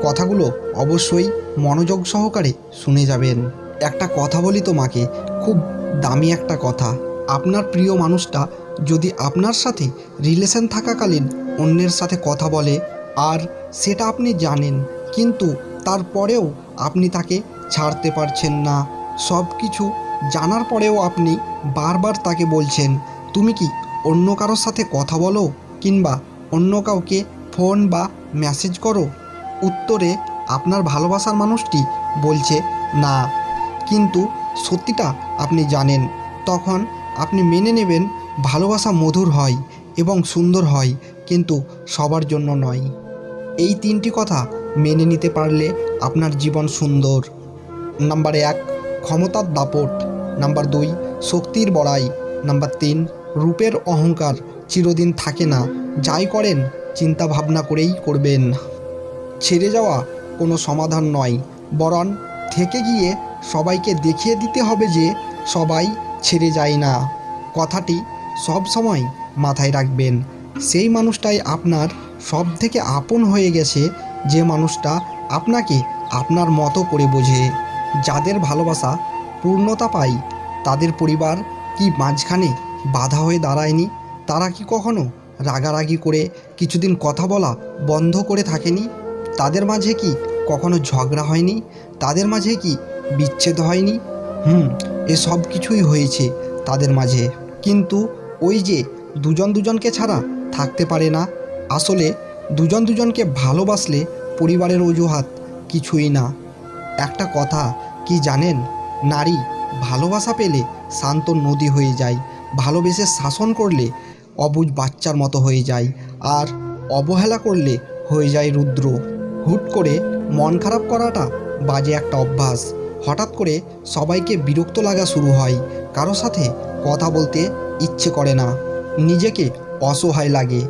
কথাগুলো অবশ্যই মনোযোগ সহকারে শুনে যাবেন। একটা কথা বলি তোমাকে, খুব দামি একটা কথা। আপনার প্রিয় মানুষটা যদি আপনার সাথে রিলেশন থাকাকালীন অন্যের সাথে কথা বলে, আর সেটা আপনি জানেন, কিন্তু তারপরেও আপনি তাকে ছাড়তে পারছেন না, সব কিছু জানার পরেও আপনি বারবার তাকে বলছেন তুমি কি অন্য কারোর সাথে কথা বলো কিংবা অন্য কাউকে ফোন বা মেসেজ করো, উত্তরে আপনার ভালোবাসার মানুষটি বলছে না, কিন্তু সত্যিটা আপনি জানেন, তখন আপনি মেনে নেবেন ভালোবাসা মধুর হয় এবং সুন্দর হয়, কিন্তু সবার জন্য নয়। এই তিনটি কথা মেনে নিতে পারলে আপনার জীবন সুন্দর। নাম্বার 1, ক্ষমতার দাপট। নাম্বার 2, শক্তির বড়াই। নাম্বার 3, রূপের অহংকার চিরদিন থাকে না, যাই করেন চিন্তা ভাবনা করেই করবেন। ছেড়ে যাওয়া কোনো সমাধান নয়, বরং থেকে গিয়ে সবাইকে দেখিয়ে দিতে হবে যে সবাই ছেড়ে যায় না। কথাটি সব সময় মাথায় রাখবেন। সেই মানুষটাই আপনার সব থেকে আপন হয়ে গেছে, যে মানুষটা আপনাকে আপনার মতো করে বোঝে। যাদের ভালোবাসা পূর্ণতা পায়, তাদের পরিবার কি মাঝখানে বাধা হয়ে দাঁড়ায়নি? তারা কি কখনো রাগারাগি করে কিছুদিন কথা বলা বন্ধ করে থাকেনি? তাদের মাঝে কি কখনো ঝগড়া হয়নি? তাদের মাঝে কি বিচ্ছেদ হয়নি? এসব কিছুই হয়েছে তাদের মাঝে, কিন্তু ওই যে দুজন দুজনকে ছাড়া থাকতে পারে না। আসলে দুজন দুজনকে ভালোবাসলে পরিবারের অজুহাত কিছুই না। একটা কথা কি জানেন, নারী ভালোবাসা পেলে শান্ত নদী হয়ে যায়, ভালোবেসে শাসন করলে অবুঝ বাচ্চার মতো হয়ে যায়, আর অবহেলা করলে হয়ে যায় রুদ্র। হুট করে মন খারাপ করাটা বাজে একটা অভ্যাস। হঠাৎ করে সবাইকে বিরক্ত লাগা শুরু হয়, কারো সাথে কথা বলতে ইচ্ছে করে না, নিজেকে অসহায় লাগে,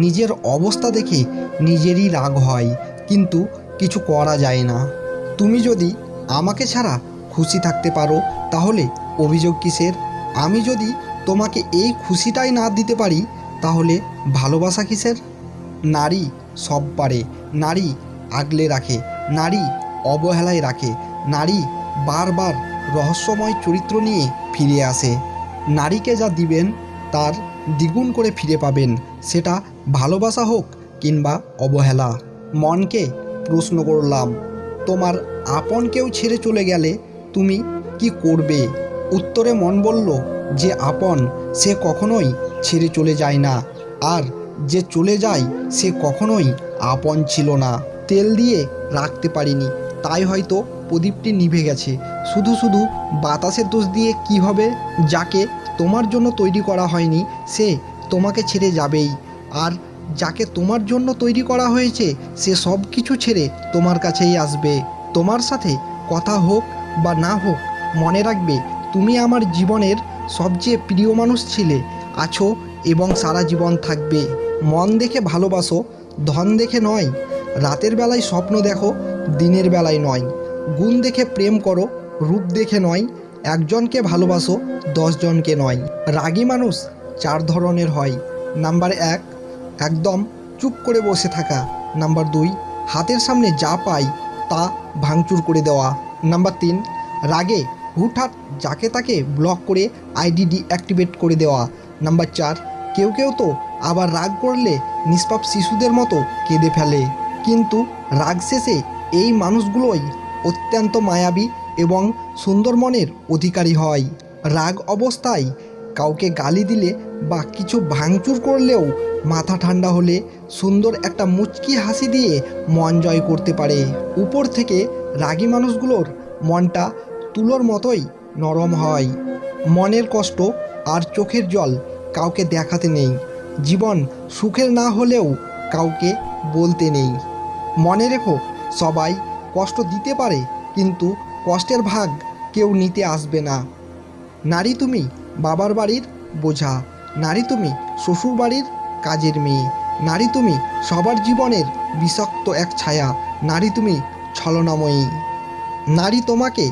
নিজের অবস্থা দেখে নিজেরই রাগ হয়, কিন্তু কিছু করা যায় না। তুমি যদি আমাকে ছাড়া খুশি থাকতে পারো, তাহলে অভিযোগ কিসের? আমি যদি তোমাকে এই খুশিটাই না দিতে পারি, তাহলে ভালোবাসা কিসের? নারী সব পারে, নারী আগলে রাখে, নারী অবহেলায় রাখে, নারী বারবার রহস্যময় চরিত্র নিয়ে ফিরে আসে। নারীকে যা দিবেন তার দ্বিগুণ করে ফিরে পাবেন, সেটা ভালোবাসা হোক কিংবা অবহেলা। মনকে প্রশ্ন করলাম, তোমার আপন কেউ ছেড়ে চলে গেলে তুমি কি করবে? উত্তরে মন বলল, যে আপন সে কখনোই ছেড়ে চলে যায় না, আর যে চলে যায় সে কখনোই আপন ছিল না। তেল দিয়ে রাখতে পারিনি, তাই হয়তো প্রদীপটি নিভে গেছে। শুধু শুধু বাতাসের দোষ দিয়ে কি হবে? যাকে তোমার জন্য তৈরি করা হয়নি সে তোমাকে ছেড়ে যাবেই, আর যাকে তোমার জন্য তৈরি করা হয়েছে সে সব কিছু ছেড়ে তোমার কাছেই আসবে। তোমার সাথে কথা হোক বা না হোক, মনে রাখবে তুমি আমার জীবনের সবচেয়ে প্রিয় মানুষ ছিলে, আছো এবং সারা জীবন থাকবে। মন দেখে ভালোবাসো, ধন দেখে নয়। রাতের বেলায় স্বপ্ন দেখো, দিনের বেলায় নয়। গুণ দেখে প্রেম করো, রূপ দেখে নয়। একজনকে ভালোবাসো, 10 জনকে নয়। রাগী মানুষ 4 ধরনের হয়। নাম্বার 1, একদম চুপ করে বসে থাকা। নাম্বার 2, হাতের সামনে যা পাই তা ভাঙচুর করে দেওয়া। নাম্বার 3, রাগে হুটহাট যাকে তাকে ব্লক করে আইডি ডিঅ্যাক্টিভেট করে দেওয়া। নাম্বার 4, কেউ কেউ তো আবার রাগ করলে নিষ্পাপ শিশুদের মতো কেঁদে ফেলে, কিন্তু রাগ শেষে এই মানুষগুলোই অত্যন্ত মায়াবী এবং সুন্দর মনের অধিকারী হয়। রাগ অবস্থায় কাউকে গালি দিলে বা কিছু ভাঙচুর করলেও মাথা ঠান্ডা হলে সুন্দর একটা মুচকি হাসি দিয়ে মন জয় করতে পারে। উপর থেকে রাগী মানুষগুলোর মনটা তুলোর মতোই নরম হয়। মনের কষ্ট আর চোখের জল কাউকে দেখাতে নেই, জীবন সুখের না হলেও কাউকে বলতে নেই। মনে রেখো, সবাই কষ্ট দিতে পারে, কিন্তু কষ্টের ভাগ কেউ নিতে আসবে না। নারী তুমি বাবার বাড়ির বোঝা, নারী তুমি শ্বশুর বাড়ির কাজের মেয়ে, নারী তুমি সবার জীবনের বিষাক্ত এক ছায়া, নারী তুমি ছলনাময়ী। নারী তোমাকে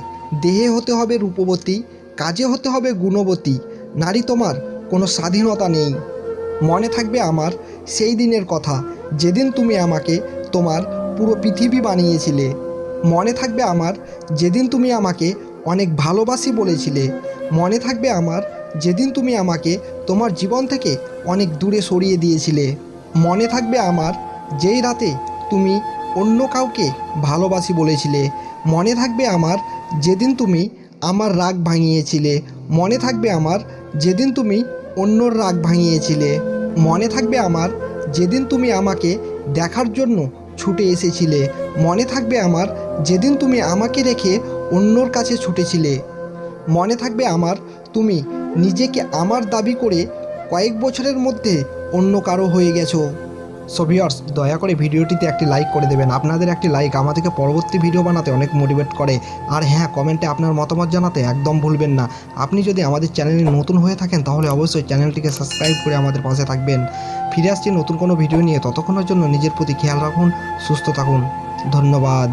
দেহে হতে হবে রূপবতী, কাজে হতে হবে গুণবতী। নারী তোমার কোনো স্বাধীনতা নেই। মনে থাকবে আমার সেই দিনের কথা, যেদিন তুমি আমাকে তোমার পুরো পৃথিবী বানিয়েছিলে। মনে থাকবে আমার যেদিন তুমি আমাকে অনেক ভালোবাসি বলেছিলে। মনে থাকবে আমার যেদিন তুমি আমাকে তোমার জীবন থেকে অনেক দূরে সরিয়ে দিয়েছিলে। মনে থাকবে আমার যেই রাতে তুমি অন্য কাউকে ভালোবাসি বলেছিলে। মনে থাকবে আমার যেদিন তুমি আমার রাগ ভাঙিয়েছিলে। মনে থাকবে আমার যেদিন তুমি অন্যর রাগ ভাঙিয়েছিলে। মনে থাকবে আমার যেদিন তুমি আমাকে দেখার জন্য ছুটে এসেছিলে। মনে থাকবে আমার যেদিন তুমি আমাকে রেখে অন্যর কাছে ছুটেছিলে। মনে থাকবে আমার তুমি নিজেকে আমার দাবি করে কয়েক বছরের মধ্যে অন্য কারো হয়ে গেছো। সো ভিউয়ার্স, দয়া করে ভিডিওটিতে একটি লাইক করে দেবেন। আপনাদের একটি লাইক আমাদেরকে পরবর্তী ভিডিও বানাতে অনেক মোটিভেট করে। আর হ্যাঁ, কমেন্টে আপনার মতামত জানাতে একদম ভুলবেন না। আপনি যদি আমাদের চ্যানেলে নতুন হয়ে থাকেন তাহলে অবশ্যই চ্যানেলটিকে সাবস্ক্রাইব করে আমাদের পাশে থাকবেন। ফিরে আসছি নতুন কোনো ভিডিও নিয়ে। ততক্ষণের জন্য নিজের প্রতি খেয়াল রাখুন, সুস্থ থাকুন। ধন্যবাদ।